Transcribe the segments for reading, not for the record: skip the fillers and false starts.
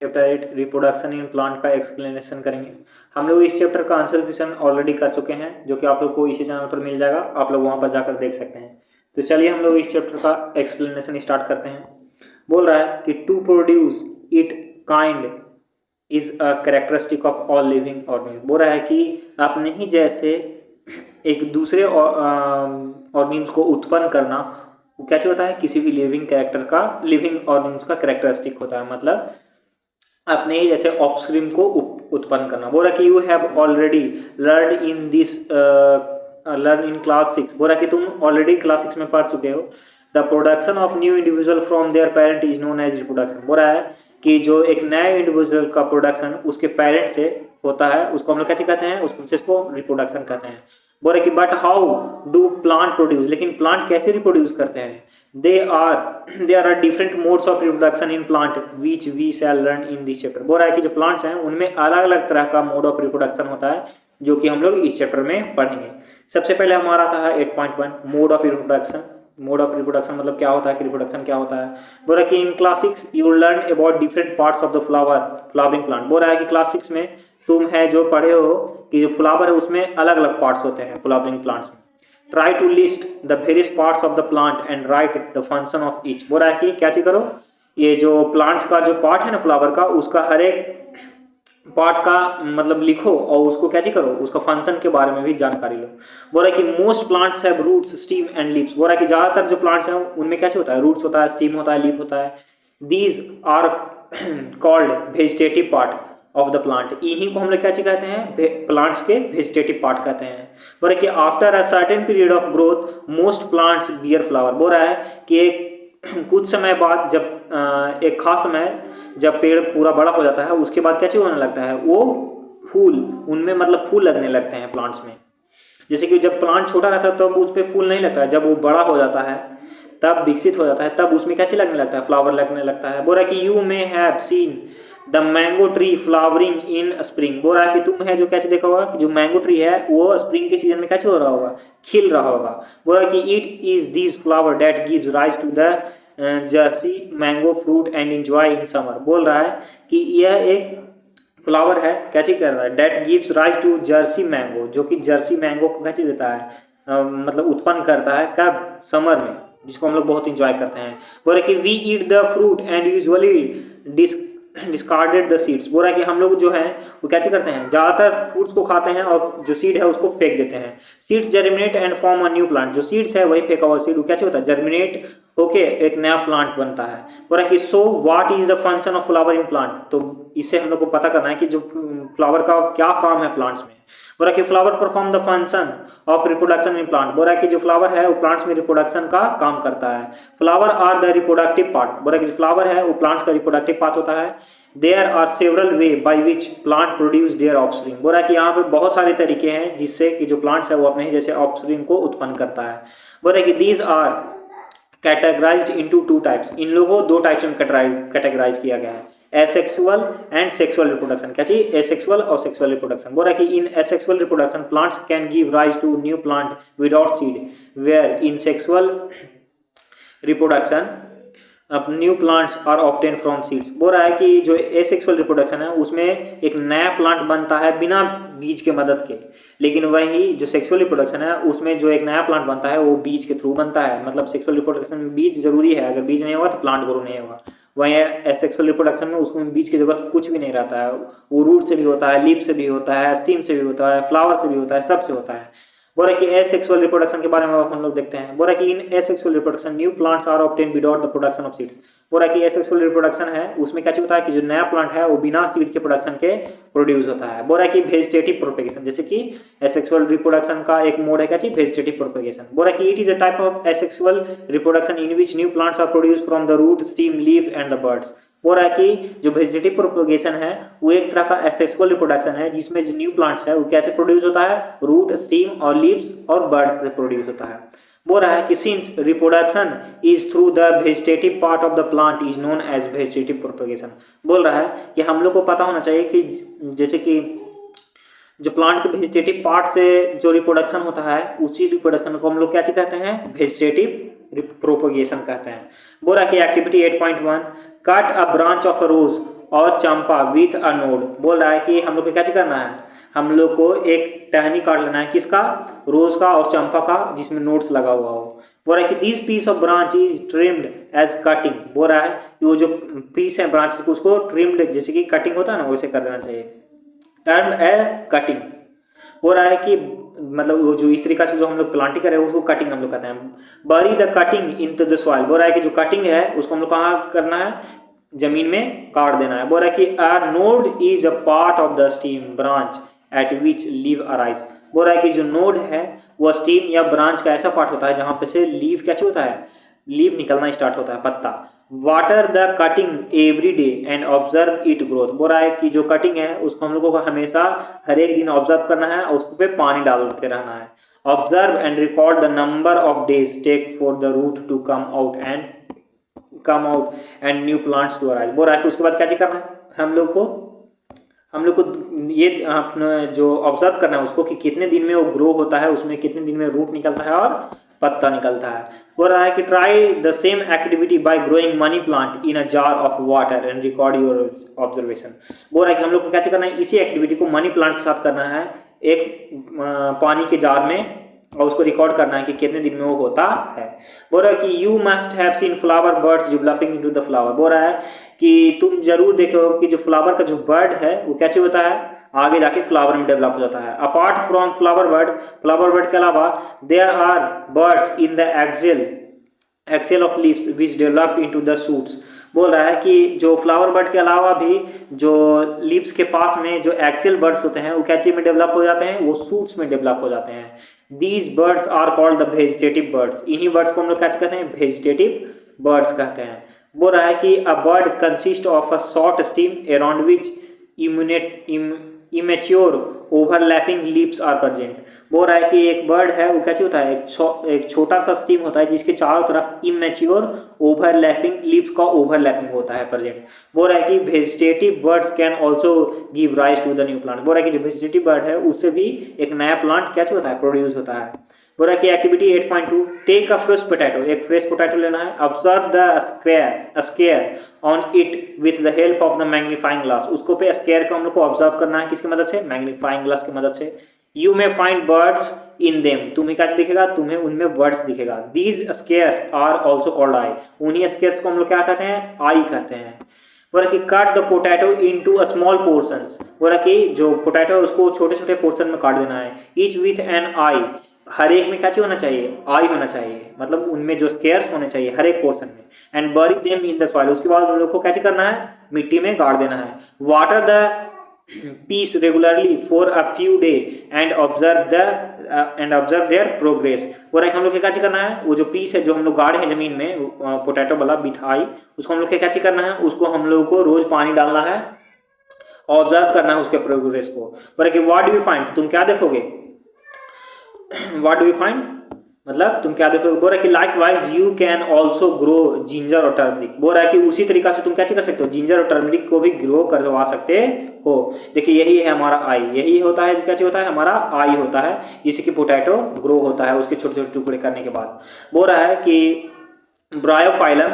Chapter 8 reproduction in plant का explanation करेंगे। हम लोग इस चैप्टर का आंसर क्वेश्चन ऑलरेडी कर चुके हैं, जो कि आप लोग को इसी चैनल पर मिल जाएगा, आप लोग वहां पर जाकर देख सकते हैं। तो चलिए हम लोग इस चैप्टर का एक्सप्लेनेशन स्टार्ट करते हैं। बोल रहा है कि to produce it kind is a characteristic of all living organism. बोल रहा है कि अपने ही जैसे एक दूसरे ऑर्गेनिज्म को उत्पन्न करना वो कैसे होता है, किसी भी लिविंग ऑर्गेनिज्म का कैरेक्टरिस्टिक होता है, मतलब अपने ही जैसे ऑफस्प्रिंग को उत्पन्न करना। बोला कि you have already learn in class 6। बोला कि तुम ऑलरेडी क्लास 6 में पढ़ चुके हो। The production of new individual from their parent is known as reproduction. बोला है कि जो एक नए इंडिविजुअल का प्रोडक्शन उसके पेरेंट से होता है उसको हम लोग कैसे कहते हैं, उस प्रोसेस को रिप्रोडक्शन कहते हैं। बोला कि but how do plant produce, लेकिन प्लांट कैसे रिप्रोड्यूस करते हैं। there are different modes of reproduction in plant which we shall learn in this chapter। बोल रहा है कि जो प्लांट्स हैं उनमें अलग अलग तरह का मोड ऑफ रिप्रोडक्शन होता है, जो कि हम लोग इस चैप्टर में पढ़ेंगे। सबसे पहले हमारा था 8.1 mode of reproduction. Mode of reproduction मतलब क्या होता है कि रिप्रोडक्शन क्या होता है। बोल रहा है कि in class 6 you learn about different parts of the flowering plant. बोल रहा है कि क्लास 6 में तुम है जो पढ़े हो कि जो फ्लावर है उसमें अलग अलग पार्ट्स होते हैं फ्लावरिंग प्लांट्स में। Try to list the various parts of the plant and write the function of each. बोल रहा है कि क्या चीज करो, ये जो प्लांट्स का जो पार्ट है ना फ्लावर का, उसका हर एक पार्ट का मतलब लिखो और उसको क्या चीज करो, उसका फंक्शन के बारे में भी जानकारी लो। बोल रहा है कि most plants have roots stem and leaves. बोल रहा है कि ज्यादातर जो प्लांट्स हैं उनमें क्या चीज होता है, रूट्स होता है, स्टीम होता है, लीफ होता है। These are called vegetative part of the plant. इन्हीं को हम लोग क्या चीज कहते हैं, प्लांट्स के वेजिटेटिव पार्ट कहते हैं। बोल रहा है कि after a certain period of growth most plants bear flower. बोल रहा है कि एक कुछ समय बाद जब एक खास समय जब पेड़ पूरा बड़ा हो जाता है उसके बाद क्या चीज होने लगता है, वो फूल, उनमें मतलब फूल लगने लगते हैं प्लांट्स में। जैसे कि जब प्लांट छोटा रहता है तब उस पर फूल नहीं लगता है, जब वो बड़ा हो जाता है तब विकसित हो जाता है तब उसमें क्या चीज लगने लगता है, फ्लावर लगने लगता है। बोल रहा है कि you may have seen the mango tree flowering in spring. बोल रहा है कि तुम है जो कैसे देखा होगा कि जो मैंगो ट्री है वो स्प्रिंग के सीजन में कैसे हो रहा होगा, खिल रहा होगा। बोल रहा है कि it is this flower that gives rise to the जर्सी mango fruit and enjoy in summer. बोल रहा है कि यह एक फ्लावर है, कैसे कर रहा है, डेट गिव्स राइज टू जर्सी मैंगो, जो कि जर्सी मैंगो को कैसे देता है, मतलब उत्पन्न करता है कब, समर में, जिसको हम लोग बहुत इंजॉय करते हैं। बोल रहे कि we eat the fruit and usually discarded the seeds. बोल रहा है कि हम लोग जो है वो कैसे करते हैं, ज्यादातर फ्रूट्स को खाते हैं और जो सीड है उसको फेंक देते हैं। Seeds germinate and form a new plant. जो सीड्स है वही फेंका हुआ सीड कैसे होता है, जर्मिनेट ओके एक नया प्लांट बनता है। बोल रहा है कि so what is the function of flower in plant. तो इससे हम लोग को पता करना है कि जो फ्लावर का क्या काम है प्लांट्स में। बोल रहा है कि flower perform the function of reproduction in plant. बोल रहा है कि जो फ्लावर है वो प्लांट्स में रिप्रोडक्शन का काम करता है। Flower are the reproductive part. बोल रहा है कि जो फ्लावर है वो प्लांट्स का रिप्रोडक्टिव पार्ट होता है। There are several way by which plant produce their offspring. बोल रहा है कि यहाँ पे बहुत सारे तरीके हैं जिससे कि जो प्लांट्स है वो अपने जैसे ऑफस्प्रिंग को उत्पन्न करता है। बोल रहा है कि these are categorized into two types. इन लोगों को दो टाइप्स में कैटेगराइज किया गया है, एसेक्सुअल एंड सेक्सुअल रिप्रोडक्शन। क्या चाहिए, एसेक्सुअल और सेक्सुअल रिप्रोडक्शन। बोल रहा है कि in asexual reproduction plants can give rise to new plant without seed, where in sexual reproduction new plants are obtain from seeds. बोल रहा है कि जो एसेक्सुअल रिप्रोडक्शन है उसमें एक नया प्लांट बनता है बिना बीज के मदद के, लेकिन वही जो सेक्सुअल रिप्रोडक्शन है उसमें जो एक नया प्लांट बनता है वो बीज के थ्रू बनता है। मतलब सेक्सुअल रिप्रोडक्शन में बीज जरूरी है, अगर बीज नहीं होगा तो प्लांट ग्रो नहीं होगा। वहीं एसेक्सुअल रिप्रोडक्शन में उसमें बीज की जरूरत कुछ भी नहीं रहता है, वो रूट से भी होता है, लीफ से भी होता है, स्टीम से भी होता है, फ्लावर से भी होता है, सबसे होता है। बोल रहा है कि एसेक्सुअल रिप्रोडक्शन के बारे में हम लोग देखते हैं। बोल रहा है कि in asexual reproduction new plants are obtain without the production of seeds. बोल रहा है कि एसेक्सुअल रिप्रोडक्शन है उसमें क्या होता है कि जो नया प्लांट है वो बिना सीड के प्रोडक्शन के प्रोड्यूस होता है। बोल रहा है कि वेजिटेटिव प्रोपेगेशन, जैसे कि एसेक्सुअल रिप्रोडक्शन का एक मोड है क्या चीज, वेजिटेटिव प्रोपेगेशन। बोल रहा है कि it is a type of asexual reproduction in which new plants are produce from the root, stem, leaf and the buds. बोल रहा है कि जो वेजिटेटिव प्रोपेगेशन है वो एक तरह का एसेक्सुअल रिप्रोडक्शन है जिसमें जो न्यू प्लांट्स है वो कैसे प्रोड्यूस होता है, रूट, स्टीम और लीव्स और बर्ड्स से प्रोड्यूस होता है। बोल रहा है कि since reproduction is through the vegetative part of the plant is known as vegetative propagation. बोल रहा है कि हम लोग को पता होना चाहिए कि जैसे कि जो प्लांट के वेजिटेटिव पार्ट से जो रिप्रोडक्शन होता है उसी रिप्रोडक्शन को हम लोग क्या कहते हैं, वेजिटेटिव प्रोपेगेशन कहते हैं। बोल रहा है कि activity 8.1 cut a branch of a rose और चंपा विथ अ नोड। बोल रहा है कि हम लोग को क्या करना है, हम लोग को एक टहनी काट लेना है, किसका, रोज का और चंपा का, जिसमें नोट्स लगा हुआ हो। बोल रहा है कि this piece of branch is trimmed as cutting. बोल रहा है कि वो जो पीस है ब्रांच को उसको ट्रिम्ड जैसे कि कटिंग होता है ना वैसे कर देना चाहिए, टर्म ए कटिंग। हो रहा है कि मतलब वो जो इस तरीका से जो हम लोग प्लांटिंग कर रहे हैं उसको कटिंग हम लोग कहते हैं। Bury the cutting into the soil. बोल रहा है कि जो कटिंग है उसको हम लोग कहाँ करना है, जमीन में काट देना है। बोल रहा है कि a node is a part of the steam branch at which leave arise. बोल रहा है कि जो नोड है वो स्टीम या ब्रांच का ऐसा पार्ट होता है जहां पे से लीव क्या होता है, लीव निकलना स्टार्ट होता है, पत्ता। Water the cutting every day and observe it growth. बोल रहा है कि जो कटिंग है उसको हम लोगों को हमेशा हर एक दिन ऑब्जर्व करना है और उस पे पानी डालते रहना है। Observe and record the number of days take for the root to come out and new plants to arise. बोल रहा है कि उसके बाद क्या करना है, हम लोग को ये अपना जो ऑब्जर्व करना है उसको कि कितने दिन में वो ग्रो होता है, उसमें कितने दिन में रूट निकलता है और पत्ता निकलता है। बोल रहा है कि try the same activity by growing money plant in a jar of water and record your observation. बोल रहा है कि हम लोग को क्या करना है, इसी एक्टिविटी को मनी प्लांट के साथ करना है, एक पानी के जार में, और उसको रिकॉर्ड करना है कि कितने दिन में वो होता है। बोल रहा है कि you must have seen flower birds developing into the flower. बोल रहा है कि तुम जरूर देखे हो कि जो फ्लावर का जो बर्ड है वो कैसे होता है, आगे जाके फ्लावर में डेवलप हो जाता है। अपार्ट फ्रॉम फ्लावर बर्ड के अलावा there are buds in the axil of leaves which develop into the shoots. बोल रहा है कि जो फ्लावर बर्ड के अलावा भी जो लीव्स के पास में जो एक्सेल बर्ड्स होते हैं वो क्या चीज में डेवलप हो जाते हैं, वो शूट्स में डेवलप हो जाते हैं। These buds are called the vegetative buds. इन्हीं बर्ड्स को हम लोग क्या कहते हैं, वेजिटेटिव बर्ड्स कहते हैं। बोल रहा है कि a bud consist of a short stem around which immature overlapping leaves are present. बोल रहा है कि एक बर्ड है वो कैसे होता है, एक छोटा सा स्टीम होता है जिसके चारों तरफ इमेच्योर ओवरलैपिंग लीव्स का ओवरलैपिंग होता है प्रेजेंट। बोल रहा है कि vegetative buds can also give rise to the new plant. बोल रहा है कि जो वेजिटेटिव बर्ड है उससे भी एक नया प्लांट कैसे होता है, प्रोड्यूस होता है। बोल रहा है कि activity 8.2 take a fresh potato. एक फ्रेश पोटैटो लेना है, observe the square on it with the help of the magnifying glass. उसको पे स्क्वायर को हम लोग को ऑब्जर्व करना है, किसकी मदद से, मैग्नीफाइंग ग्लास की मदद से। You may find buds in them. तुम्हें क्या दिखेगा, तुम्हें उनमें बर्ड्स दिखेगा। These squares are also called eye. उन्हीं स्क्वायर्स को हम लोग क्या कहते हैं, आई कहते हैं। बोला कि cut the potato into a small portions. बोला कि जो पोटैटो है उसको छोटे छोटे पोर्शन में काट देना है। ईच विथ एन आई। हर एक में क्या होना चाहिए, आई होना चाहिए, मतलब उनमें जो स्क्वायर्स होने चाहिए हर एक पोर्शन में। एंड बरी देम इन द सॉइल। उसके बाद उन लोग को क्या करना है, मिट्टी में गाड़ देना है। Water the piece regularly for a few day and observe their progress. वो हम लोग क्या करना है, वो जो पीस है जो हम लोग गाड़े हैं जमीन में पोटैटो वाला बिठाई, उसको हम लोग क्या करना है, उसको हम लोग को रोज पानी डालना है, ऑब्जर्व करना है उसके प्रोग्रेस को। बोला कि व्हाट डू यू फाइंड, तुम क्या देखोगे, व्हाट डू यू फाइंड मतलब तुम क्या देखोगे। बोल रहा है कि like wise you can also grow ginger और टर्मरिक। बोल रहा है कि उसी तरीका से तुम क्या कर सकते हो, जिंजर और टर्मरिक को भी ग्रो करवा सकते हो। देखिए यही है हमारा आई, यही होता है क्या होता है, हमारा आई होता है जिससे कि पोटैटो ग्रो होता है उसके छोटे छोटे टुकड़े करने के बाद। बोल रहा है कि ब्रायोफाइलम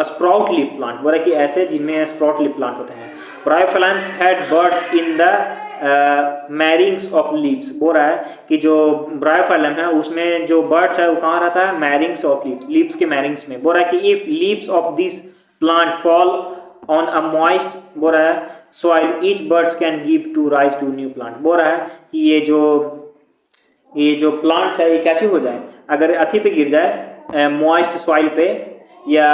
स्प्राउट लिप प्लांट। बोल रहा है कि ऐसे जिनमें स्प्राउट लिप प्लांट होते हैं। Bryophyllums had buds in the margins of leaves. बोल रहा है कि जो ब्रायोफाइलम है उसमें जो बर्ड्स है वो कहाँ रहता है, मैरिंग्स ऑफ लीव्स, लीव्स के मैरिंग्स में। बोल रहा है कि if leaves of this plant fall on a moist, बोल रहा है soil, each buds can give to rise to new plant. बोल रहा है कि ये जो प्लांट्स है ये कैसे हो जाए, अगर अथी पे गिर जाए मॉइस्ट सॉइल पे, या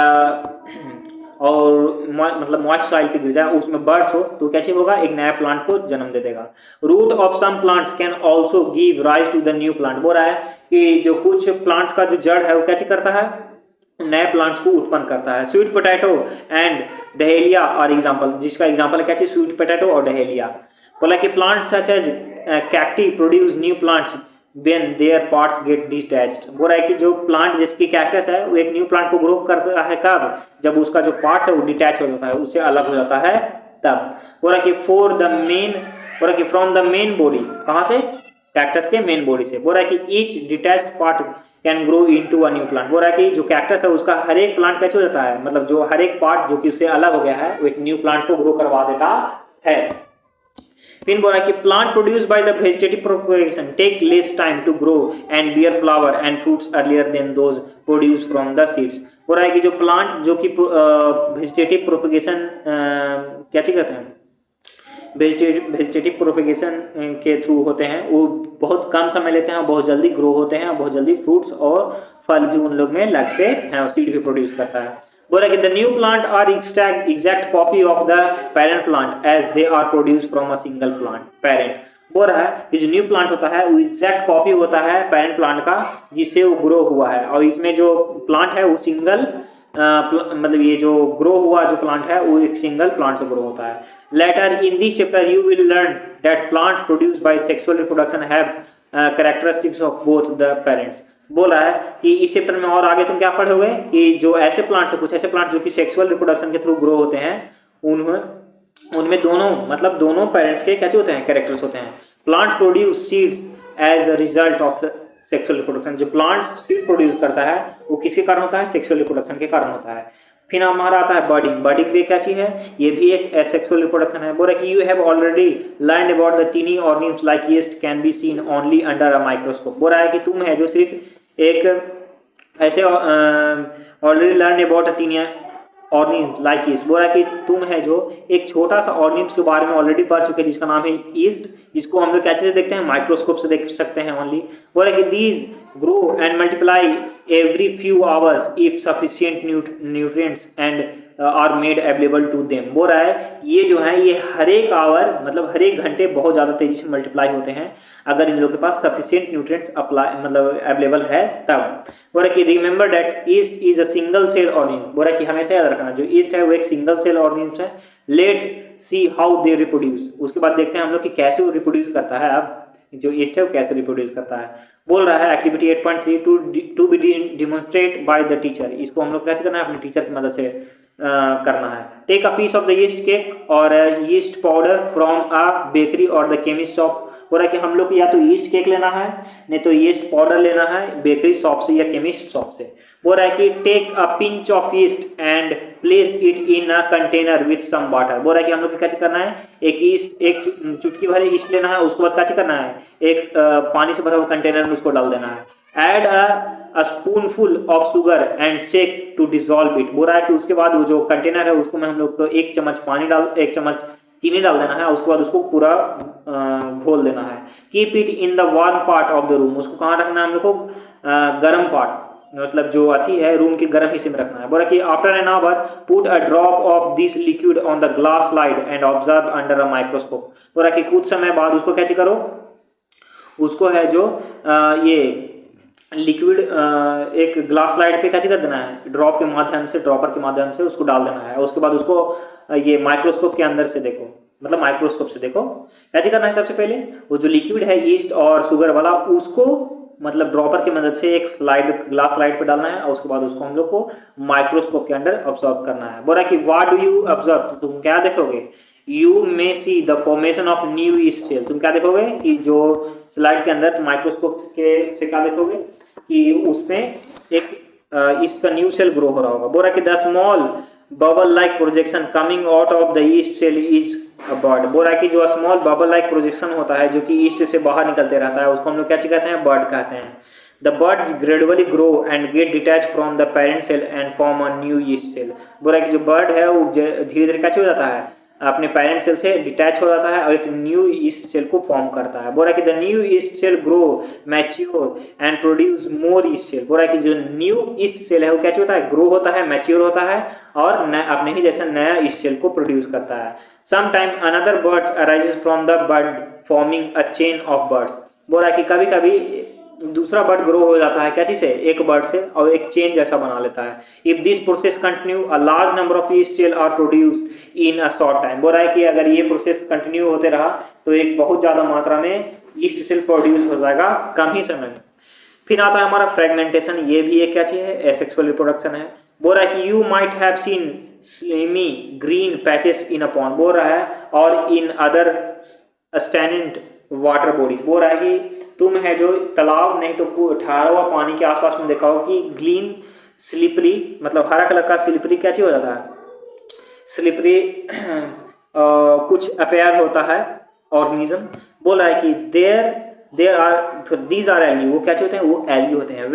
और मतलब मॉइस्ट सॉइल पे गिर जाए उसमें बर्ड्स हो तो कैसे होगा, एक नया प्लांट को जन्म दे देगा। Root of some plants can also give rise to the new plant. बोल रहा है कि जो कुछ प्लांट्स का जो जड़ है वो कैसे करता है, नए प्लांट्स को उत्पन्न करता है। Sweet potato and dahlia are example, जिसका एग्जाम्पल है कैसे, स्वीट पोटैटो और डहेलिया। बोला कि plants such as cacti produce new plants when their parts get detached। बोल रहा है कि जो प्लांट जैसे कि कैक्टस है वो एक न्यू प्लांट को ग्रो करता है कब, जब उसका जो पार्ट्स है वो डिटैच हो जाता है, उससे अलग हो जाता है तब। बोल रहा है कि फॉर द मेन, बोल रहा है कि फ्रॉम द मेन बॉडी, कहाँ से, कैक्टस के मेन बॉडी से। बोल रहा है कि each detached part can grow into a new plant. बोल रहा है कि जो कैक्टस है उसका हर एक प्लांट कैसे हो जाता है, मतलब जो हर एक पार्ट जो कि उससे अलग हो गया है वो एक न्यू प्लांट को ग्रो करवा देता है। फिर बोला कि plant produce by the vegetative propagation take less time to grow and bear flower and fruits earlier than those produce from the seeds. बोल रहा है कि जो प्लांट जो कि वेजिटेटिव प्रोपगेशन क्या चीज कहते हैं, वेजिटेटिव प्रोपगेशन के थ्रू होते हैं, वो बहुत कम समय लेते हैं, बहुत जल्दी ग्रो होते हैं, बहुत जल्दी फ्रूट्स और फल भी उन लोग में लगते हैं और सीड भी प्रोड्यूस करता है। बोला कि the new plant are exact copy of the parent plant as they are produce from a single plant parent. बोल रहा है कि जो न्यू प्लांट होता है वो एग्जैक्ट कॉपी होता है पेरेंट प्लांट का जिससे वो ग्रो हुआ है, और इसमें जो प्लांट है वो सिंगल मतलब ये जो ग्रो हुआ जो प्लांट है वो एक सिंगल प्लांट से ग्रो होता है। Later in this chapter you will learn that plants produced by sexual reproduction have characteristics of both the parents. बोल रहा है कि इस चैप्टर में और आगे तुम क्या पढ़ोगे कि जो ऐसे प्लांट्स है, कुछ ऐसे प्लांट्स जो कि सेक्सुअल रिप्रोडक्शन के थ्रू ग्रो होते हैं, उनमें दोनों मतलब दोनों पेरेंट्स के क्या होते हैं, कैरेक्टर्स होते हैं। Plants produce seeds as the result of sexual reproduction. जो प्लांट्स सीड प्रोड्यूस करता है वो किसके कारण होता है, सेक्सुअल रिप्रोडक्शन के कारण होता है। फिर हमारा आता है बर्डिंग। बर्डिंग भी क्या चीज है, ये भी एक एसेक्सुअल रिप्रोडक्शन है। बोल रहा है कि you have already learn about the tiny organisms like yeast can be seen only under a microscope. बोल रहा है कि तुम है जो सिर्फ एक ऐसे already learn about a tiny organisms like yeast. बोल रहा है कि तुम है जो एक छोटा सा ऑर्गेनिम्स के बारे में ऑलरेडी पढ़ चुके हैं जिसका नाम है यीस्ट, जिसको हम लोग क्या चीज देखते हैं, माइक्रोस्कोप से देख सकते हैं ओनली। बोल रहा है कि these grow and multiply every few hours if sufficient nutrients and are made available to them। बोल रहा है ये जो है ये हर एक आवर मतलब हर एक घंटे बहुत ज़्यादा तेजी से मल्टीप्लाई होते हैं अगर इन लोगों के पास सफिशियंट न्यूट्रिएंट्स अप्लाई मतलब अवेलेबल है तब। बोल रहा है कि remember that yeast is a single cell organism. बोल रहा है कि हमेशा याद रखना जो ईस्ट है वो एक सिंगल सेल ऑर्गेनिज्म है। Let see how they reproduce. उसके बाद देखते हैं हम लोग कि कैसे वो रिप्रोड्यूस करता है, अब जो ईस्ट है वो कैसे रिप्रोड्यूस करता है। बोल रहा है activity 8.3 to be demonstrate by the teacher. इसको हम लोग कैसे करना है, अपने टीचर की मदद से करना है। Take a piece of the yeast cake और yeast powder from a bakery और द केमिस्ट शॉप। बोल रहा है कि हम लोग या तो यीस्ट केक लेना है नहीं तो यीस्ट पाउडर लेना है बेकरी शॉप से या केमिस्ट शॉप से। बोल रहा है कि take a pinch of yeast and place it in a container with some water. बोल रहा है कि हम लोग क्या करना है, एक ईस्ट एक चुटकी भर ईस्ट लेना है, उसके बाद क्या करना है एक पानी से भरा हुआ कंटेनर में उसको डाल देना है। Add a spoonful of sugar and shake to dissolve it. बोल रहा है कि उसके बाद वो जो कंटेनर है उसको में हम लोग तो एक चम्मच पानी डाल एक चम्मच चीनी डाल देना है, उसके बाद उसको पूरा घोल देना है। Keep it in the warm part of the room. उसको कहाँ रखना है हम लोग को, गर्म पार्ट मतलब जो अथी है रूम के गर्म हिस्से में रखना है। बोला कि after an hour put a drop of this liquid on the glass slide and observe under a microscope. बोला कि कुछ समय बाद उसको क्या करो, उसको है जो ये लिक्विड एक ग्लास स्लाइड पे क्या कर देना है, ड्रॉप के माध्यम से ड्रॉपर के माध्यम से उसको डाल देना है। उसके बाद उसको ये माइक्रोस्कोप के अंदर से देखो मतलब माइक्रोस्कोप से देखो क्या करना है। सबसे पहले वो जो लिक्विड है ईस्ट और शुगर वाला उसको मतलब ड्रॉपर की मदद से एक स्लाइड ग्लास स्लाइड पे डालना है और उसके बाद उसको हम लोग को माइक्रोस्कोप के अंदर ऑब्जर्व करना है। बोला कि व्हाट डू यू ऑब्जर्व, तो तुम क्या देखोगे, you may see the formation of new yeast cell. तुम क्या देखोगे कि जो स्लाइड के अंदर माइक्रोस्कोप के से क्या देखोगे कि उसमें एक ईस्ट का न्यू सेल ग्रो हो रहा होगा। बोला कि the small bubble like projection coming out of the yeast cell is a bud. बोल रहा है कि जो स्मॉल बबल लाइक प्रोजेक्शन होता है जो कि ईस्ट से बाहर निकलते रहता है उसको हम लोग क्या कहते हैं, बर्ड कहते हैं। The buds gradually grow and get detach from the parent cell and form a new yeast cell. बोल रहा है कि जो बर्ड है वो धीरे धीरे क्या हो जाता है, अपने पेरेंट सेल से डिटैच हो जाता है और एक न्यू ईस्ट सेल को फॉर्म करता है। बोल रहा है कि the new yeast cell grow mature and produce more yeast cell. बोल रहा है कि जो न्यू ईस्ट सेल है वो क्या होता है, ग्रो होता है, मैच्योर होता है और अपने ही जैसा नया ईस्ट सेल को प्रोड्यूस करता है। Sometime another birds arises from the bird forming a chain of birds. बोल रहा है कि कभी कभी दूसरा बर्ड ग्रो हो जाता है क्या चीज से, एक बर्ड से, और एक चेन जैसा बना लेता है। If this process continue a large number of yeast cell are produce in a short time. बोल रहा है कि अगर ये प्रोसेस कंटिन्यू होते रहा तो एक बहुत ज्यादा मात्रा में ईस्ट सेल प्रोड्यूस हो जाएगा कम ही समय में। फिर आता है हमारा फ्रेगमेंटेशन। ये भी एक क्या चीज है, एसेक्सुअल रिप्रोडक्शन है। बोल रहा है कि you might have seen slimy green patches in a pond. बोल रहा है और in other stagnant water bodies. बोल रहा है कि तुम है जो तालाब नहीं तो ठहरा हुआ पानी के आसपास में देखा हो कि ग्रीन स्लिपरी, मतलब हरा कलर का स्लिपरी क्या चीज हो जाता है, स्लिपरी कुछ अपेयर होता है ऑर्गेनिज्म। बोल रहा है कि there are these are algae, वो क्या होते हैं, वो एल्गी होते हैं।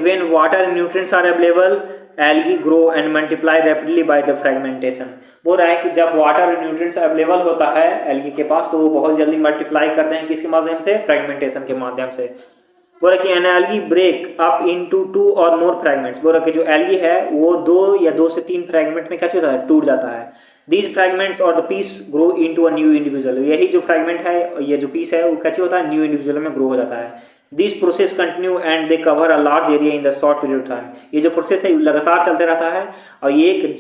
when water and nutrients are available, algae grow and multiply rapidly by the fragmentation। बोल रहा है कि जब वाटर और न्यूट्रिएंट्स अवेलेबल होता है एल्गी के पास तो वो बहुत जल्दी मल्टीप्लाई करते हैं, किसके माध्यम से, फ्रेगमेंटेशन के माध्यम से। बोल रहा कि an algae break up into 2 or more fragments. बोल रहा कि जो एल्गी है वो 2 या 2 से 3 फ्रेगमेंट में क्या होता है, टूट जाता है। These fragments or the piece grow into a new individual, यही जो फ्रेगमेंट है, ये जो पीस है वो क्या होता है, न्यू इंडिविजुअल में ग्रो हो जाता है। This process continue and they cover a large area in the short period of time. ये जो प्रोसेस है लगातार चलते रहता है और ये एक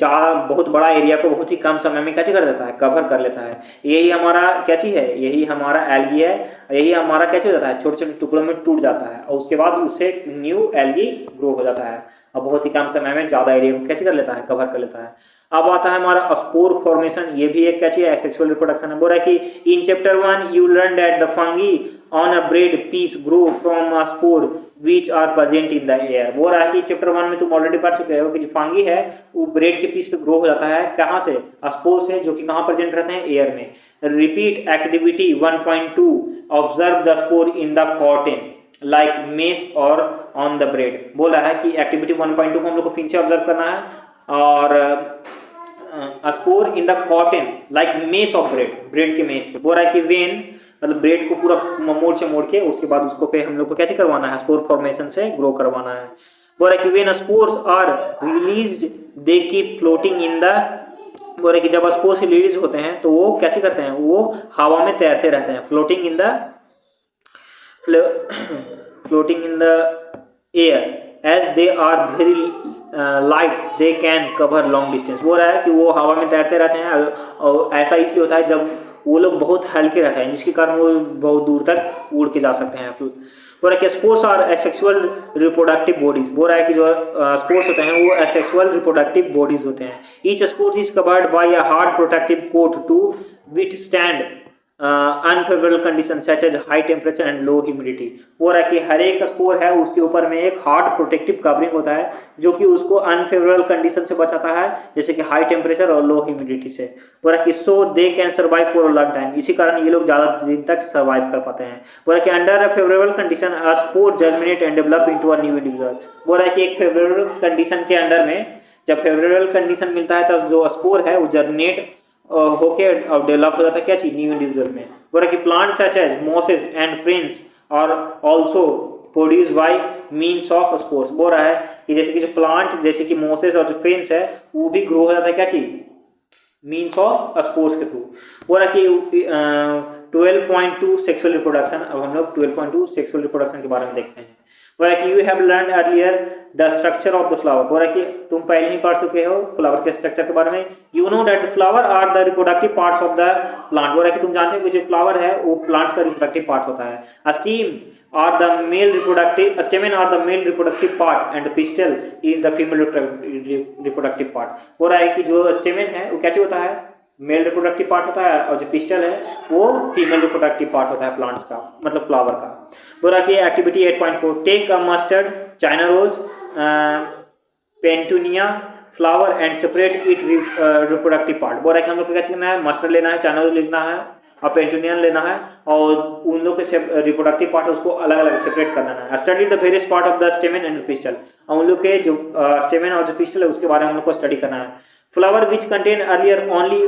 बहुत बड़ा एरिया को बहुत ही कम समय में क्या कर देता है, कवर कर लेता है। यही हमारा क्या चीज है, यही हमारा एल्गी है, यही हमारा क्या हो जाता है, छोटे छोटे टुकड़ों में टूट जाता है और उसके बाद उससे न्यू एल्गी ग्रो हो जाता है और बहुत ही कम समय में ज्यादा एरिया को क्या कर लेता है, कवर कर लेता है। अब आता है हमारा स्पोर फॉर्मेशन, ये भी एक क्या चीज है, सेक्सुअल रिप्रोडक्शन है। बोल रहा है कि in chapter 1 you learn that the fungi on a bread piece grow from a spore which are present in the air. बोल रहा है कि चैप्टर 1 में तुम ऑलरेडी पढ़ चुके हो कि जो फंगी है वो ब्रेड के पीस पे ग्रो हो जाता है, कहाँ से, स्पोर से, जो कि कहाँ प्रेजेंट रहते हैं, एयर में। Repeat activity 1.2 observe the spore in the cotton like mess और ऑन द ब्रेड। बोल रहा है कि एक्टिविटी 1.2 को हम लोग को फिर से ऑब्जर्व करना है और spore in the cotton like mess of bread, bread के मेस पे। बोल रहा है कि वेन मतलब ब्रेड को पूरा मोड़ के उसके बाद उसको पे हम लोग को क्या करवाना है, स्पोर फॉर्मेशन से ग्रो करवाना है। बोल रहा है कि when spores are released they keep floating in the, बोल रहे कि जब स्पोर्स रिलीज होते हैं तो वो क्या करते हैं, वो हवा में तैरते रहते हैं, floating in the floating in the air as they are very light they can cover long distance। बोल रहा है कि वो हवा में तैरते रहते हैं और ऐसा इसलिए होता है जब वो लोग बहुत हल्के रहते हैं जिसके कारण वो बहुत दूर तक उड़ के जा सकते हैं। बोल रहा है कि spores are asexual reproductive bodies. बोल रहा है कि जो स्पोर्स होते हैं वो एसेक्सुअल रिप्रोडक्टिव बॉडीज होते हैं। Each spores is covered by a hard protective coat to withstand unfavourable condition such as high temperature and low humidity. वो रहा कि हर एक स्पोर है उसके ऊपर में एक हार्ड प्रोटेक्टिव कवरिंग होता है जो कि उसको अनफेवरेबल कंडीशन से बचाता है, जैसे कि हाई टेम्परेचर और लो ह्यूमिडिटी से। वो रहा कि so they can survive for a long time, इसी कारण ये लोग ज्यादा दिन तक सर्वाइव कर पाते हैं। वो रहा कि under a favourable condition a spore germinate and develop into a new individual. वो रहा कि एक फेवरेबल कंडीशन के अंडर में जब फेवरेबल कंडीशन मिलता है तो जो स्पोर है वो जर्मिनेट होके और डेवलप हो जाता है क्या चीज, न्यू इंडिविजुअल में। बोल रहा कि plant such as mosses and ferns और also produce by means of spores. बोल रहा है कि जैसे कि जो प्लांट जैसे कि मोसेस और जो फ्रेंड्स है वो भी ग्रो हो जाता है क्या चीज, मीन्स ऑफ स्पोर्स के थ्रू। बोल रहा कि 12.2 सेक्सुअल रिप्रोडक्शन। अब हम लोग 12.2 सेक्सुअल रिप्रोडक्शन के बारे में देखते हैं। बोला कि you have learn earlier the structure of the flower. बोला कि तुम पहले ही पढ़ चुके हो फ्लावर के स्ट्रक्चर के बारे में। You know that flower are the reproductive parts of the plant. बोला कि तुम जानते हो कि जो फ्लावर है वो प्लांट्स का रिप्रोडक्टिव पार्ट होता है। Steam are the male reproductive, stamen are the male reproductive part and the pistil is the female reproductive part। हो रहा है कि जो stamen है वो क्या होता है, मेल रिप्रोडक्टिव पार्ट होता है और जो पिस्टल है वो फीमेल रिप्रोडक्टिव पार्ट होता है प्लांट्स का, मतलब फ्लावर का। बोल रहा कि activity 8.4 take a mustard, China rose, petunia flower and separate it reproductive part. बोल रहा है कि हम लोग को क्या करना है, मस्टर्ड लेना है, चाइना रोज लेना है और पेंटूनियन लेना है और उन लोग के रिप्रोडक्टिव पार्ट उसको अलग अलग सेपरेट करना है। Study the various part of the stamen and pistol, और उन लोग के जो स्टेमेन और जो पिस्टल है उसके बारे में हम लोग को स्टडी करना है। Flower which contain either only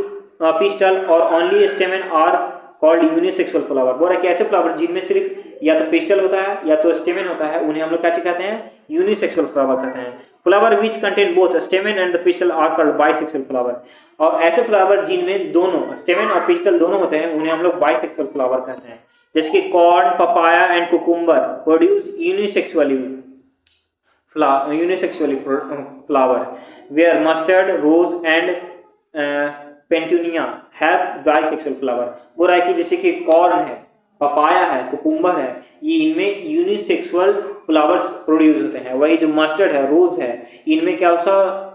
pistil और only stamen are called unisexual flower. बोल रहा है कि ऐसे फ्लावर जिनमें सिर्फ या तो पिस्टल होता है या तो स्टेमेन होता है उन्हें हम लोग क्या कहते हैं, यूनिसेक्सुअल फ्लावर कहते हैं। Flower which contain both stamen and the pistil are called bisexual flower. और ऐसे फ्लावर जिनमें दोनों स्टेमेन और पिस्टल दोनों होते हैं उन्हें हम लोग बाइसेक्सुअल फ्लावर कहते हैं। जैसे कि corn, papaya and cucumber produce unisexually flower where mustard, rose and petunia have bisexual flower. बोल रहा है कि जैसे कि कॉर्न है, पपाया है, कुकुम्बर है, ये इनमें यूनिसेक्सुअल फ्लावर्स प्रोड्यूस होते हैं। वही जो मस्टर्ड है, रोज है, इनमें क्या होता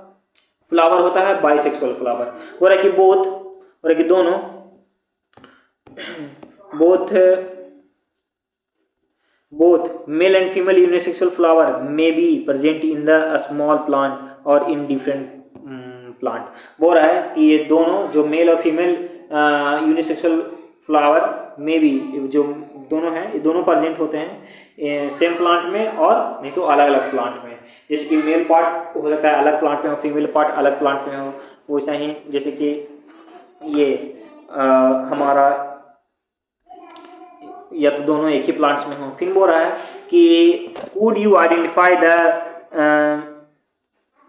फ्लावर होता है, बाइसेक्सुअल फ्लावर। बोल रहा है कि बोथ, बोल रहा है कि दोनों both both male and female unisexual flower may be present in the small plant or in different plant. बोल रहा है कि ये दोनों जो मेल और फीमेल यूनिसेक्सुअल फ्लावर में भी जो दोनों हैं ये दोनों प्रेजेंट होते हैं सेम प्लांट में और नहीं तो अलग अलग प्लांट में। जैसे कि मेल पार्ट हो सकता है अलग प्लांट में हो, फीमेल पार्ट अलग प्लांट में हो, वैसा ही जैसे कि ये हमारा या तो दोनों एक ही प्लांट्स में हो। फिर बोल रहा है कि could you identify the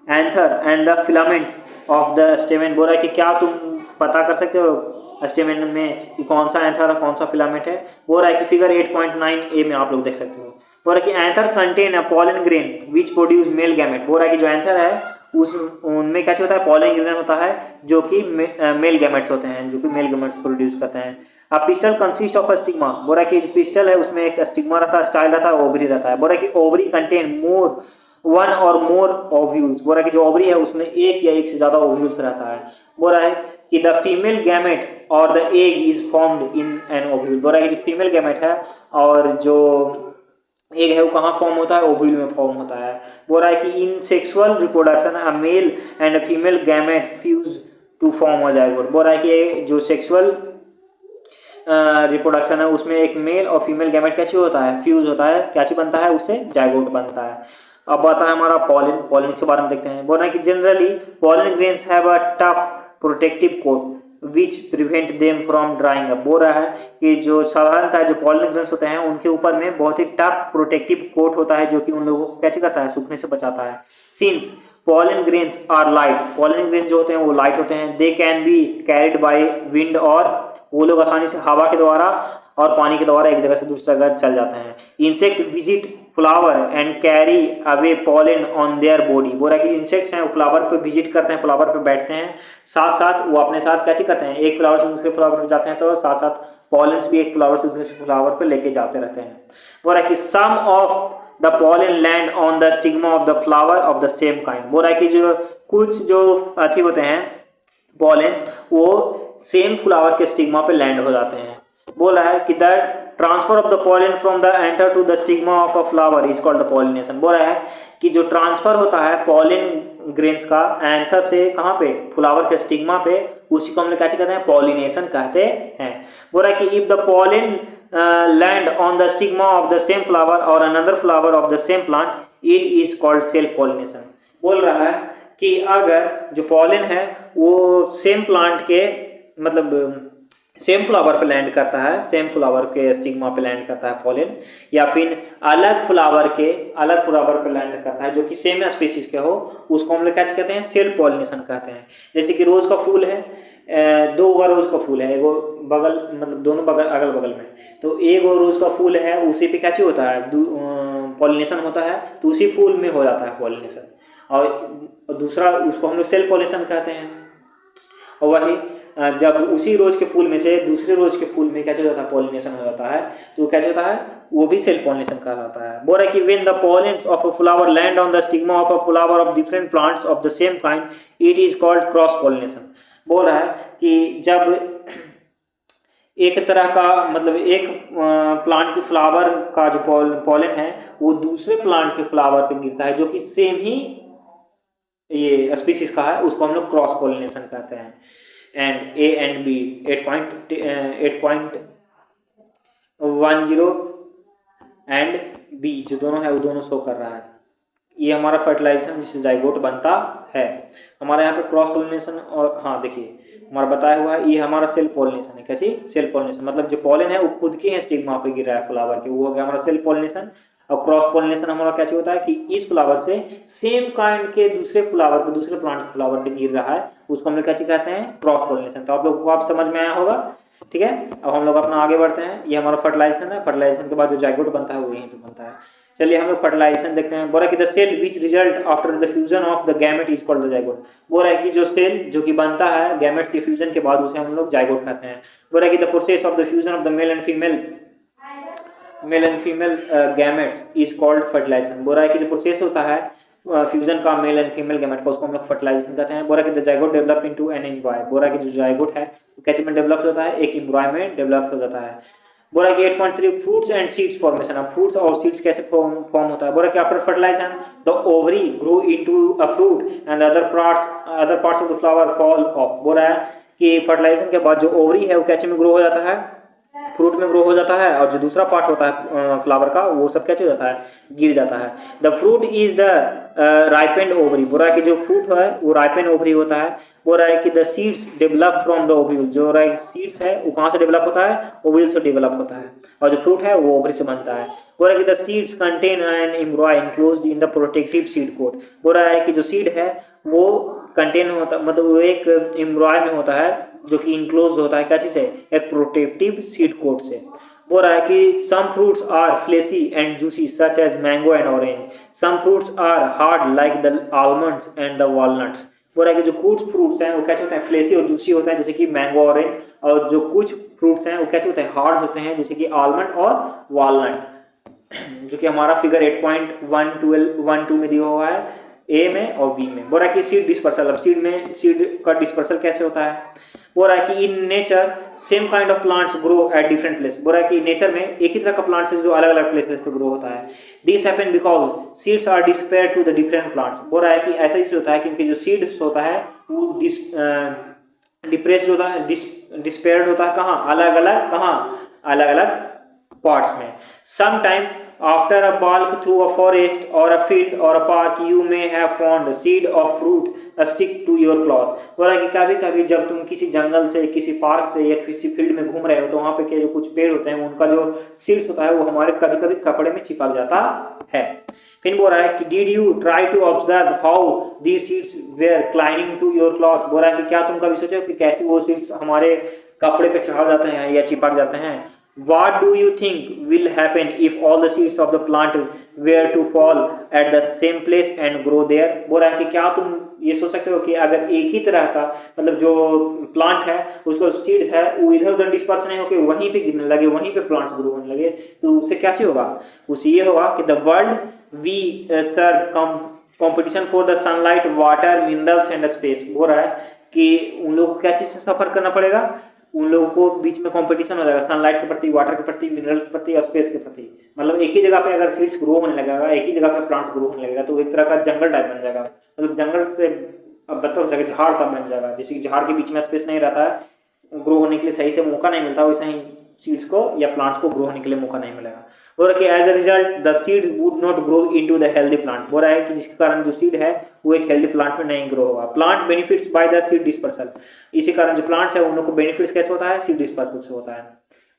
anther and the filament of the stamen. बोल रहा है कि क्या तुम पता कर सकते हो स्टेमेन में कि कौन सा एंथर और कौन सा फिलामेंट है। बोल रहा है कि फिगर 8.9a में आप लोग देख सकते हो। बोल रहा है कि anther contain a pollen grain which produce male gamete. बोल रहा है कि जो एंथर है उस उनमें क्या होता है पॉलन ग्रेन होता है जो कि मेल गैमेट्स होते हैं, जो कि मेल गैमेट्स प्रोड्यूस करते हैं। अब pistol consist of a stigma. बोल रहा है कि पिस्टल है उसमें एक स्टिग्मा रहता है, स्टाइल रहता है, ओवरी रहता है। बोल रहा है कि ओवरी कंटेन मोर वन और मोर ओव्यूल्स। बोल रहा है कि जो ओवरी है उसमें एक या एक से ज्यादा ओव्यूल्स रहता है। बोल रहा है कि द फीमेल गैमेट और the egg is formed in an ovule. बोल रहा है कि जो फीमेल गैमेट है और जो एग है वो कहाँ फॉर्म होता है, ओव्यूल में फॉर्म होता है। बोल रहा है कि in sexual reproduction a male and a female gamete fuse to form a zygote. बोल रहा है कि जो सेक्सुअल रिप्रोडक्शन है उसमें एक मेल और फीमेल गैमेट कैसे होता है, फ्यूज होता है, क्या चीज बनता है, उससे जाइगोट बनता है। अब आता है हमारा पॉलिन। पॉलिन के बारे में देखते हैं। बोल रहा है कि generally pollen grains have a tough protective coat which prevent them from drying up. बोल रहा है कि जो साधारणतः जो पॉलिन ग्रेन्स होते हैं उनके ऊपर में बहुत ही टफ प्रोटेक्टिव कोट होता है जो कि उन लोगों को कैसे करता है, सूखने से बचाता है। Since pollen grains are light, pollen grain जो होते हैं वो लाइट होते हैं। They can be carried by wind, और वो लोग आसानी से हवा के द्वारा और पानी के द्वारा एक जगह से दूसरी जगह चल जाते हैं। Insect visit flower and carry away pollen on their body. बोल रहा है कि इंसेक्ट्स हैं वो फ्लावर पे विजिट करते हैं, फ्लावर पे बैठते हैं, साथ साथ वो अपने साथ कैसे करते हैं, एक फ्लावर से दूसरे फ्लावर पे जाते हैं तो साथ साथ पॉलन्स भी एक फ्लावर से दूसरे फ्लावर पे लेके जाते रहते हैं। बोल रहा है कि some of the pollen land on the stigma of the flower of the same kind. बोल रहा है कि जो कुछ जो अथी होते हैं पॉलन वो सेम फ्लावर के स्टिग्मा पे लैंड हो जाते हैं। बोल रहा है कि the transfer of the pollen from the anther to the stigma of a flower is called the pollination. बोल रहा है कि जो ट्रांसफर होता है पॉलन ग्रेन्स का एंथर से कहाँ पे, फ्लावर के स्टिग्मा पे, उसी को हम लोग क्या कहते हैं, पॉलिनेशन कहते हैं। बोल रहा है कि if the pollen land on the stigma of the same flower और another flower of the same plant it is called self pollination. बोल रहा है कि अगर जो पॉलन है वो सेम प्लांट के मतलब सेम फ्लावर पे लैंड करता है, सेम फ्लावर के स्टिग्मा पे लैंड करता है पॉलन, या फिर अलग फ्लावर पे लैंड करता है जो कि सेम स्पीसीज के हो, उसको हम लोग क्या कहते हैं, सेल्फ पॉलिनेशन कहते हैं। जैसे कि रोज का फूल है, दो रोज का फूल है, एगो बगल मतलब दोनों बगल अगल बगल में, तो एक रोज का फूल है उसी पे क्या चीज होता है, पॉलिनेशन होता है, तो उसी फूल में हो जाता है पॉलिनेशन, और दूसरा उसको हम लोग सेल्फ पॉलिनेशन कहते हैं। और वही जब उसी रोज के फूल में से दूसरे रोज के फूल में क्या हो जाता है, पॉलिनेशन हो जाता है, तो क्या होता है, वो भी सेल्फ पॉलिनेशन कहा जाता है। बोल रहा है कि when the pollens of a flower land on the stigma of a flower of different plants of the same kind it is called cross pollination. बोल रहा है कि जब एक तरह का मतलब एक प्लांट के फ्लावर का जो पॉलन है वो दूसरे प्लांट के फ्लावर पे गिरता है जो कि सेम ही ये स्पीसीज का है, उसको हम लोग क्रॉस पॉलिनेशन कहते हैं। And A and B 8.10 and B जो दोनों है वो दोनों शो कर रहा है। ये हमारा फर्टिलाइजेशन जिससे जाइगोट बनता है। हमारे यहाँ पे क्रॉस पॉलिनेशन, और हाँ देखिए हमारा बताया हुआ है, ये हमारा सेल्फ पॉलिनेशन है। क्या चीज, सेल्फ पॉलिनेशन, मतलब जो पॉलन है वो खुद के स्टिग्मा पे गिर रहा है फ्लावर के, वो हो गया हमारा सेल्फ पॉलिनेशन। और क्रॉस पॉलिनेशन हमारा क्या होता है कि इस फ्लावर से सेम काइंड के दूसरे फ्लावर पे, दूसरे प्लांट के फ्लावर पे गिर रहा है, उसको हम लोग क्या कहते हैं, क्रॉस पॉलिनेशन। तो आप लोग को आप समझ में आया होगा, ठीक है। अब हम लोग अपना आगे बढ़ते हैं। ये हमारा फर्टिलाइजेशन है, फर्टिलाइजेशन के बाद जो जाइगोट बनता है वो यहीं पे बनता है। चलिए हम लोग फर्टिलाइजेशन देखते हैं। बोला कि the cell which result after the fusion of the gamete is called the zygote. बोल रहा है कि जो सेल जो कि बनता है गैमेट के फ्यूजन के बाद उसे हम लोग जाइगोट कहते हैं। बोल रहा है कि the process of the fusion of the male and female gametes is called fertilisation. बोल रहा है कि जो प्रोसेस होता है फ्यूजन का मेल एंड फीमेल गैमेट का, उसको हम लोग फर्टिलाइजेशन कहते हैं। बोल रहा है कि the zygote develop into an embryo. बोल रहा है कि जो जाइगोट है कैसे में डेवलप होता है, एक एम्ब्रॉय में डेवलप हो जाता है। बोला कि 8.3 फ्रूट्स एंड सीड्स फॉर्मेशन। अब फ्रूट्स और सीड्स कैसे फॉर्म होता है, बोला कि after fertilisation the ovary grow into a fruit and other parts of the flower fall off. बोला है कि फर्टिलाइजेशन के बाद जो ओवरी है वो कैसे में ग्रो हो जाता है, फ्रूट में ग्रो हो जाता है, और जो दूसरा पार्ट होता है फ्लावर का वो सब कैसे हो जाता है, गिर जाता है। The fruit is the ripened ovary. बोला है कि जो फ्रूट है वो राइपेंड ओवरी होता है। बोल रहा है कि the seeds develop from the ovule. जो सीड्स है वो कहाँ से डेवलप होता है, ओव्यूल से डेवलप होता है, और जो फ्रूट है वो ओवरी से बनता है। बोल रहा है कि the seeds contain an embryo enclosed in the protective seed coat. बोल रहा है कि जो सीड है वो कंटेन होता, मतलब वो एक एम्ब्रॉय में होता है जो कि इनक्लोज होता है क्या चीज से, एक प्रोटेक्टिव सीड कोट से। बोल रहा है कि some fruits are fleshy and juicy such as mango and orange, some fruits are hard like the almonds and the walnuts. बोल रहा है कि जो कुछ फ्रूट्स हैं वो कैसे होते हैं, फ्लेशी और जूसी होते हैं जैसे कि मैंगो ऑरेंज, और जो कुछ फ्रूट्स हैं वो कैसे होते हैं, हार्ड होते हैं जैसे कि आलमंड और वॉलनट, जो कि हमारा फिगर 8.12 में दिया हुआ है ए में और बी में। बोल रहा है कि सीड डिस्पर्सल, अब सीड का डिस्पर्सल कैसे होता है। बोल रहा है कि in nature same kind of plants grow at different place. बोल रहा है कि नेचर में एक ही तरह का प्लांट्स है जो अलग अलग प्लेसेस पे ग्रो होता है। This happen because seeds are dispersed to the different plants. बोल रहा है कि ऐसा इसलिए होता है क्योंकि जो सीड्स होता है वो डिप्रेस्ड होता है, डिस्पेयर्ड होता है कहाँ, अलग अलग, कहाँ, अलग अलग parts में। Sometime after a walk through a forest or a field or a park you may have found a seed of fruit stick to your cloth। बोला कि कभी कभी जब तुम किसी जंगल से, किसी पार्क से या किसी फील्ड में घूम रहे हो तो वहां पे के जो कुछ पेड़ होते हैं उनका जो सीड्स होता है वो हमारे कभी कभी कपड़े में चिपक जाता है। फिर बोल रहा है कि did you try to observe how the seeds were climbing to your cloth. बोल रहा है कि क्या तुम कभी सोचो कि कैसे वो सीड्स हमारे कपड़े पे चढ़ जाते हैं या चिपक जाते हैं। What do you think will happen if all the seeds of the plant were to fall at the same place and grow there। बोल रहा है कि क्या तुम ये सोच सकते हो कि अगर एक ही तरह का, मतलब जो प्लांट है उसको सीड है वो इधर उधर डिस्पर्स नहीं होकर वहीं पे गिरने लगे, वहीं पे प्लांट्स ग्रो होने लगे, तो उससे क्या चीज होगा, उससे ये होगा कि the world we serve competition for the sunlight water minerals and space. बोल रहा है कि उन लोगों को क्या चीज से सफर करना पड़ेगा, उन लोगों को बीच में कंपटीशन हो जाएगा सनलाइट के प्रति, वाटर के प्रति, मिनरल के प्रति, स्पेस के प्रति। मतलब एक ही जगह पे अगर सीड्स ग्रो होने लगेगा, एक ही जगह पे प्लांट्स ग्रो होने लगेगा तो एक तरह का जंगल टाइप बन जाएगा, मतलब जंगल से अब बदतर हो जाएगा, झाड़ टाइप बन जाएगा। जैसे कि झाड़ के बीच में स्पेस नहीं रहता है, ग्रो होने के लिए सही से मौका नहीं मिलता, वैसे ही सीड्स को या प्लांट्स को ग्रो होने के लिए मौका नहीं मिलेगा। बोल रहा है कि as a result the seeds would not grow into the healthy plant. बोल रहा है कि जिसके कारण जो सीड है वो एक हेल्दी प्लांट में नहीं ग्रो होगा। Plant benefits by the seed dispersal. इसी कारण जो प्लांट्स है उन लोग को बेनिफिट्स कैसे होता है, सीड डिस्पर्सल से होता है।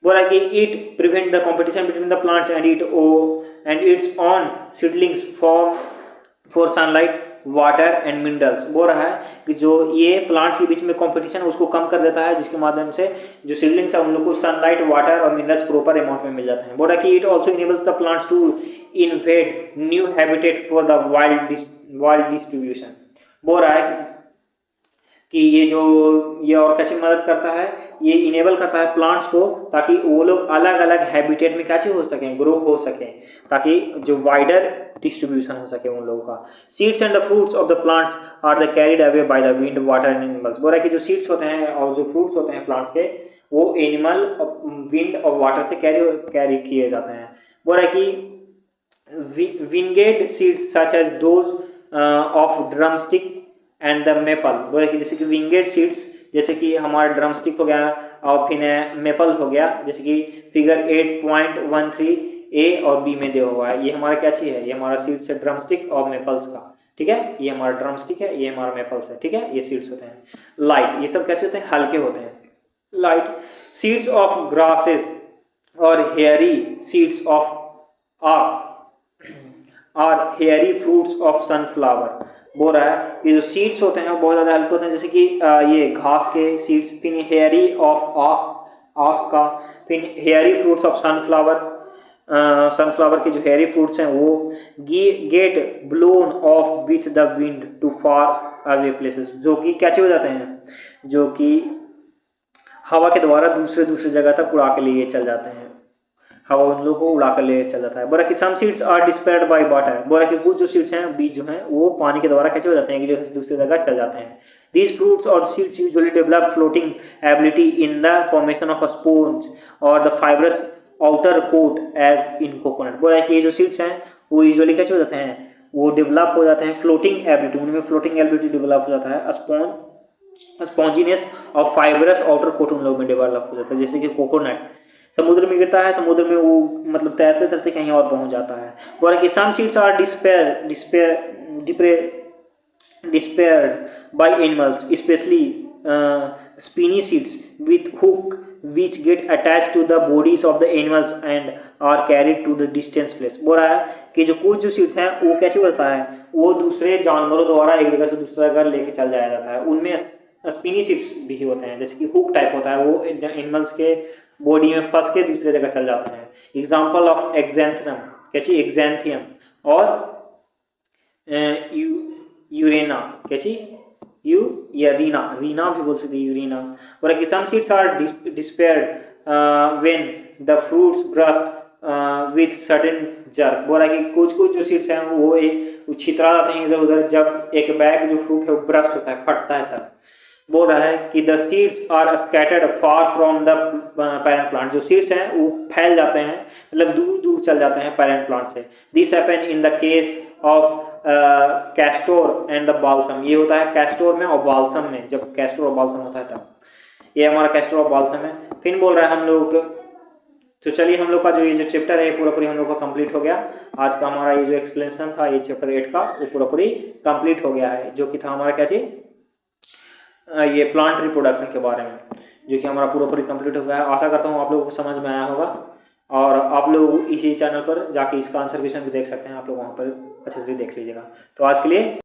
बोल रहा है कि it prevent the competition between the plants and it's on seedlings for sunlight water and minerals. बोल रहा है कि जो ये प्लांट्स के बीच में कंपटीशन है उसको कम कर देता है, जिसके माध्यम से जो सीडलिंग्स है उन लोग को सनलाइट वाटर और मिनरल्स प्रॉपर अमाउंट में मिल जाते हैं। बोल रहा है कि it also enables the plants to invade new habitat for the wild distribution. बोल रहा है कि ये और कैसे मदद करता है, ये इनेबल करता है प्लांट्स को ताकि वो लोग अलग अलग हैबिटेट में कैसे हो सकें, ग्रो हो सकें, ताकि जो वाइडर डिस्ट्रीब्यूशन हो सके उन लोगों का। Seeds and the fruits of the plants are the carried away by the wind water and animals. बोल रहा है कि जो सीड्स होते हैं और जो फ्रूट्स होते हैं प्लांट्स के वो एनिमल, विंड और वाटर से कैरी किए जाते हैं। बोल रहा है कि winged seeds such as those of drumstick and the maple. बोले कि जैसे कि विंगेड सीड्स जैसे कि हमारा ड्रमस्टिक हो गया और फिर मेपल हो गया, जैसे कि फिगर 8.13 ए और बी में दिया हुआ है। ये हमारा क्या चीज है, ये हमारा सीड्स है ड्रमस्टिक और मेपल्स का, ठीक है। ये हमारा ड्रमस्टिक है, ये हमारा मेपल्स है, ठीक है। ये सीड्स होते हैं लाइट, ये सब कैसे होते हैं, हल्के होते हैं, लाइट। सीड्स ऑफ ग्रासेस और हेयरी सीड्स ऑफ और हेयरी फ्रूट्स ऑफ सनफ्लावर। बोल रहा है ये जो सीड्स होते हैं वो बहुत ज़्यादा हल्के होते हैं, जैसे कि ये घास के सीड्स, फिर हेयरी ऑफ आक का, फिर hairy fruits of sunflower. Sunflower के जो हेयरी फ्रूट्स हैं वो get blown off with the wind to far away places, जो कि कैसे हो जाते हैं, जो कि हवा के द्वारा दूसरे जगह तक उड़ा के लिए चल जाते हैं, हवा उन लोगों को उड़ा कर ले चल जाता है। बोला कि some seeds are dispersed by water. बोला कि कुछ जो सीड्स हैं, बीज जो हैं वो पानी के द्वारा कैसे हो जाते हैं कि जैसे दूसरी जगह चल जाते हैं। These fruits or seeds usually develop floating ability in the formation of a sponge or the fibrous outer coat as in coconut. बोला है कि ये जो सीड्स हैं वो यूजुअली कैसे हो जाते हैं, वो डेवलप हो जाते हैं फ्लोटिंग एबिलिटी, उनमें फ्लोटिंग एबिलिटी डेवलप हो जाता है, स्पॉन्जीनेस और फाइबरस आउटर कोट उन लोगों में डेवलप हो जाता है। जैसे कि कोकोनट समुद्र में गिरता है, समुद्र में वो मतलब तैरते तैरते कहीं और पहुंच जाता है। बोला कि some seeds are despaired by animals, especially spiny seeds with hook which get attached to the bodies of the animals and are carried to the distant place। बोल रहा है कि जो कुछ जो सीड्स हैं वो कैसे होता है, वो दूसरे जानवरों द्वारा एक जगह से दूसरी जगह लेके चल जाया जाता है। उनमें स्पिनी सीड्स भी होते हैं, जैसे कि हुक टाइप होता है, वो एनिमल्स के बॉडी में फंस के दूसरी जगह चल जाते हैं। एग्जाम्पल ऑफ एक्जेंथनम कैसी एक्जेंथियम और यूरेना कैसी रीना, रीना भी बोल सकते हैं, यूरीना। और कि some seeds are dispersed when the fruits burst with certain jerk. बोला कि कुछ कुछ जो सीड्स हैं वो एक छितरा जाते हैं इधर उधर जब एक बैग जो फ्रूट है वो ब्रस्ट होता है, फटता है तब। बोल रहा है कि the seeds are scattered far from the parent plant. जो सीड्स हैं वो फैल जाते हैं, मतलब दूर दूर चल जाते हैं पेरेंट प्लांट से। This happen in the case of castor and the balsam. ये होता है कैस्टोर में और बाल्सम में, जब कैस्टोर और बाल्सम होता है तब। ये हमारा कैस्टोर और बाल्सम है। फिर बोल रहा है हम लोग, तो चलिए हम लोग का जो ये जो चैप्टर है पूरा पूरी हम लोग का कंप्लीट हो गया। आज का हमारा ये जो एक्सप्लेनेशन था ये चैप्टर 8 का वो पूरा पूरी कंप्लीट हो गया है, जो कि था हमारा क्या चीज, ये प्लांट रिप्रोडक्शन के बारे में, जो कि हमारा पूरा पूरी कंप्लीट हो गया है। आशा करता हूँ आप लोगों को समझ में आया होगा और आप लोग इसी चैनल पर जाके इसका आंसर क्वेश्चन भी देख सकते हैं, आप लोग वहाँ पर अच्छे से देख लीजिएगा। तो आज के लिए